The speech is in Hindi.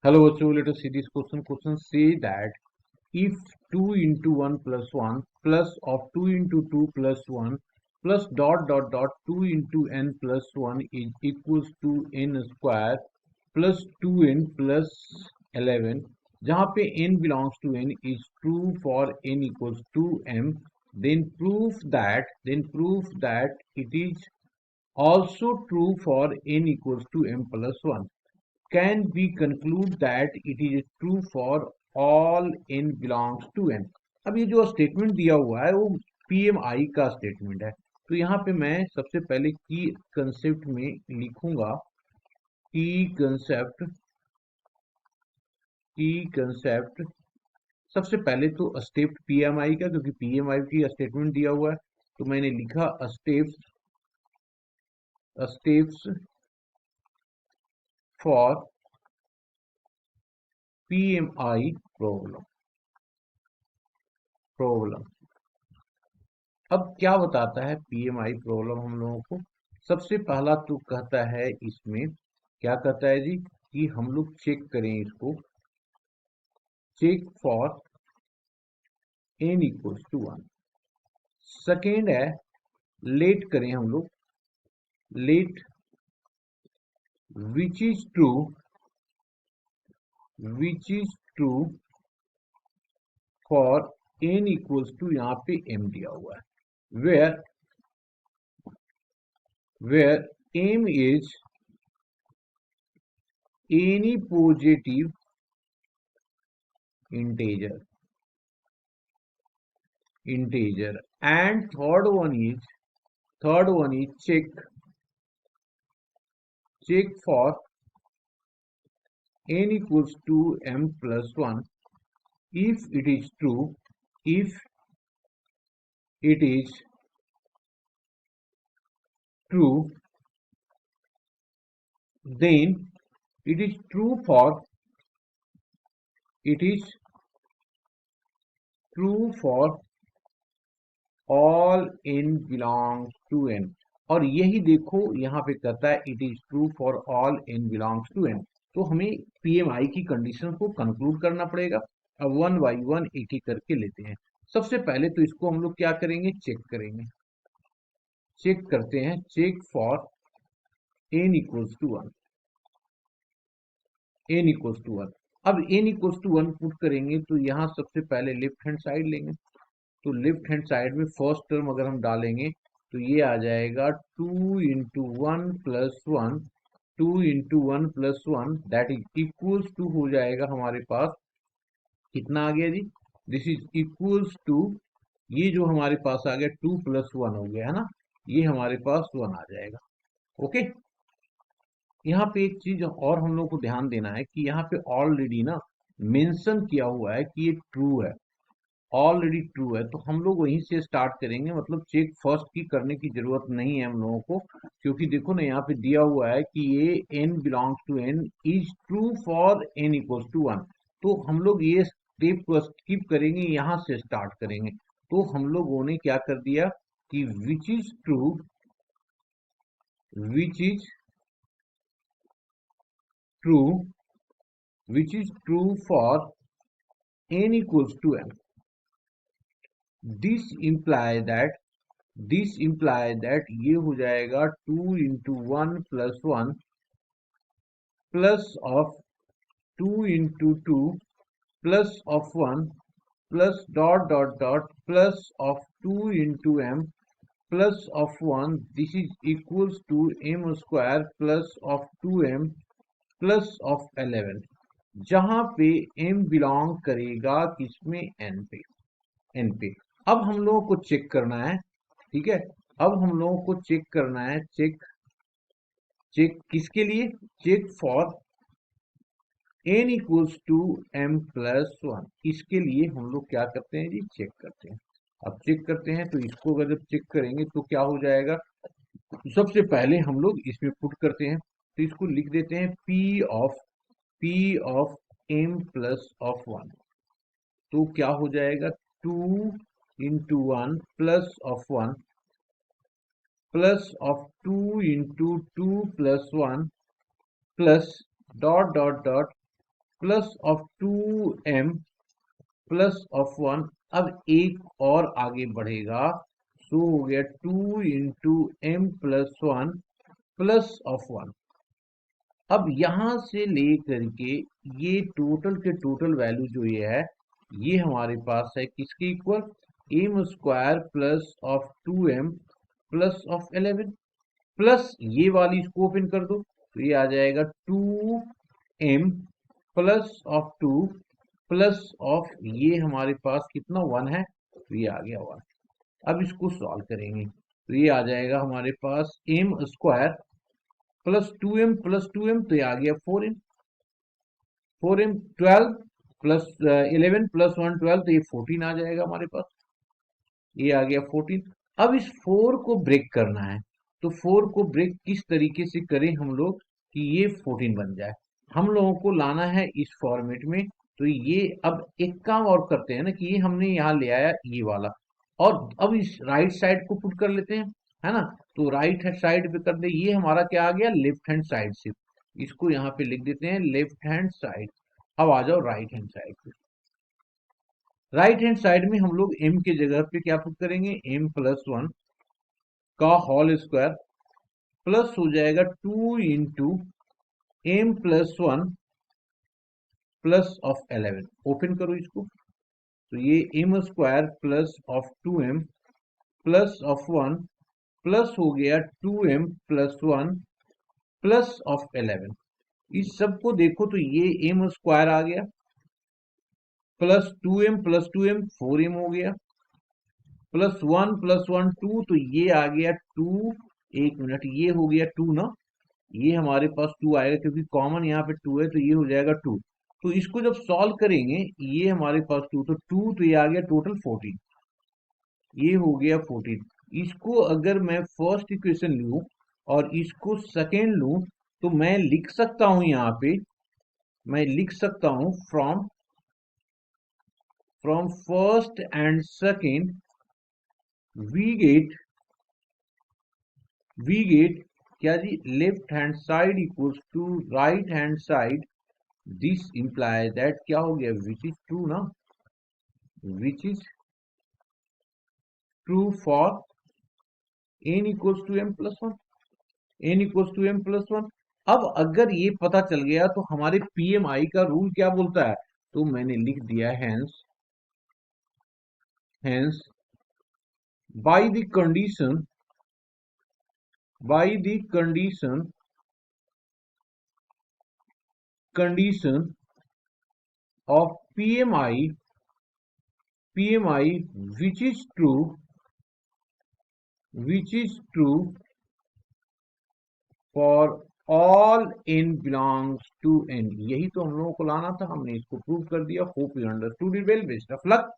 Hello, so let us see this question. Question say that if 2 into 1 plus 1 plus of 2 into 2 plus 1 plus dot dot dot 2 into n plus 1 is equals to n square plus 2n plus 11, जहाँ पे n belongs to n is true for n equals to m, then prove that it is also true for n equals to m plus 1. Can we conclude that it is true for all n belongs to n? अब ये जो स्टेटमेंट दिया हुआ है वो PMI का स्टेटमेंट है, तो यहाँ पे मैं सबसे पहले की कंसेप्ट में लिखूंगा की कंसेप्ट सबसे पहले तो स्टेप PMI का, क्योंकि PMI की स्टेटमेंट दिया हुआ है तो मैंने लिखा स्टेप्स फॉर PMI प्रॉब्लम। अब क्या बताता है PMI प्रॉब्लम हम लोगों को? सबसे पहला तो कहता है इसमें, क्या कहता है जी, कि हम लोग चेक करें इसको, check for n equals to 1। Second है लेट करें हम लोग, let which is true for n equals to, यहाँ पे m दिया हुआ है, where m is any positive integer, and third one is check for n equals to m plus 1. If it is true, then it is true for all n belongs to n। और यही देखो यहाँ पे कहता है it is true for all n belongs to n, तो हमें PMI की कंडीशन को कंक्लूड करना पड़ेगा। अब वन बाई वन एक एक करके लेते हैं। सबसे पहले तो इसको हम लोग क्या करेंगे, चेक करते हैं, check for n equals to 1, अब n इक्वल्स टू 1 पुट करेंगे तो यहाँ सबसे पहले लेफ्ट हैंड साइड लेंगे, तो लेफ्ट हैंड साइड में फर्स्ट टर्म अगर हम डालेंगे तो ये आ जाएगा 2 into 1 plus 1, 2 into 1 plus 1, that is equals to हो जाएगा हमारे पास कितना आ गया जी, दिस इज इक्वल्स टू, ये जो हमारे पास आ गया 2 प्लस 1 हो गया है ना, ये हमारे पास 1 आ जाएगा। ओके, यहाँ पे एक चीज और हम लोग को ध्यान देना है कि यहाँ पे ऑलरेडी ना मेंशन किया हुआ है कि ये ट्रू है, ऑलरेडी ट्रू है, तो हम लोग वहीं से स्टार्ट करेंगे, मतलब चेक फर्स्ट की करने की जरूरत नहीं है हम लोगों को, क्योंकि देखो ना यहाँ पे दिया हुआ है कि ये n belongs to n is true for n equals to 1, तो हम लोग ये स्टेप को स्किप करेंगे, यहाँ से स्टार्ट करेंगे। तो हम लोगों ने क्या कर दिया कि which is true for n equals to n, this imply that ये हो जाएगा 2 into 1 plus 1 plus of 2 into 2 plus of 1 plus dot dot dot plus of 2 into m plus of 1, this is equals to m square plus of 2m plus of 11, जहां पे m बिलोंग करेगा किसमें, n पे। अब हम लोगों को चेक करना है, ठीक है, अब हम लोगों को चेक करना है, चेक किसके लिए, check for n equals to m plus 1, इसके लिए हम लोग क्या करते हैं जी, चेक करते हैं। अब चेक करते हैं तो इसको अगर जब चेक करेंगे तो क्या हो जाएगा, तो सबसे पहले हम लोग इसमें पुट करते हैं, तो इसको लिख देते हैं p of m plus of 1, तो क्या हो जाएगा 2 into 1 plus of 1 plus of 2 into 2 plus 1 plus dot dot dot plus of 2m plus of 1। अब एक और आगे बढ़ेगा, सो हो गया 2 into M plus 1 plus of 1। अब यहां से लेकर के ये टोटल के टोटल वैल्यू जो ये है, ये हमारे पास है किसके equal, M square plus of 2m plus of 11 plus ये वाली इसको ओपन कर दो तो ये आ जाएगा 2m plus of 2 plus of ये हमारे पास कितना 1 है तो ये आ गया 1। अब इसको सॉल्व करेंगे तो ये आ जाएगा हमारे पास M square plus two M तो ये आ गया 4m 12 प्लस 11 प्लस 1 12 तो ये 14 आ जाएगा हमारे पास, ये आ गया 14। अब इस 4 को ब्रेक करना है तो 4 को ब्रेक किस तरीके से करें हम लोग कि ये 14 बन जाए, हम लोगों को लाना है इस फॉर्मेट में। तो ये अब एक काम और करते हैं ना कि ये हमने यहाँ ले आया ये वाला, और अब इस राइट साइड को पुट कर लेते हैं, है ना। तो राइट साइड पे कर दे, ये हमारा क्या आ गया लेफ्ट हैंड साइड से, इसको यहाँ पे लिख देते हैं लेफ्ट हैंड साइड। अब आ जाओ राइट हैंड साइड पे, राइट हैंड साइड में हम लोग m के जगह पे क्या पुट करेंगे, m प्लस 1 का होल स्क्वायर प्लस हो जाएगा 2 into M plus 1 plus of 11। Open करो इसको तो ये m square plus of 2m plus of 1 plus हो गया 2m प्लस 1 प्लस ऑफ 11। इस सब को देखो तो ये m स्क्वायर आ गया प्लस 2m 4m हो गया प्लस 1 2 तो ये आ गया 2। एक मिनट, ये हो गया 2 ना, ये हमारे पास 2 आएगा क्योंकि कॉमन यहाँ पे 2 है तो ये हो जाएगा 2। तो इसको जब सॉल्व करेंगे ये हमारे पास 2 तो 2 तो ये आ गया टोटल 14, ये हो गया 14। इसको अगर मैं फर्स्ट इक्वेशन लूं और इसको सेकेंड लूं तो मैं लिख सकता हूं यहाँ पे, मैं लिख सकता हूं from first and second we get क्या जी, left hand side equals to right hand side. This implies that क्या हो गया, विच इज ट्रू ना, which is true for n equals to m plus 1, n equals to m plus 1। अब अगर ये पता चल गया तो हमारे PMI का रूल क्या बोलता है, तो मैंने लिख दिया hence by the condition of PMI which is true for all n belongs to n। यही तो हम लोगों को लाना था, हमने इसको प्रूव कर दिया। Hope you understood it well, best of luck.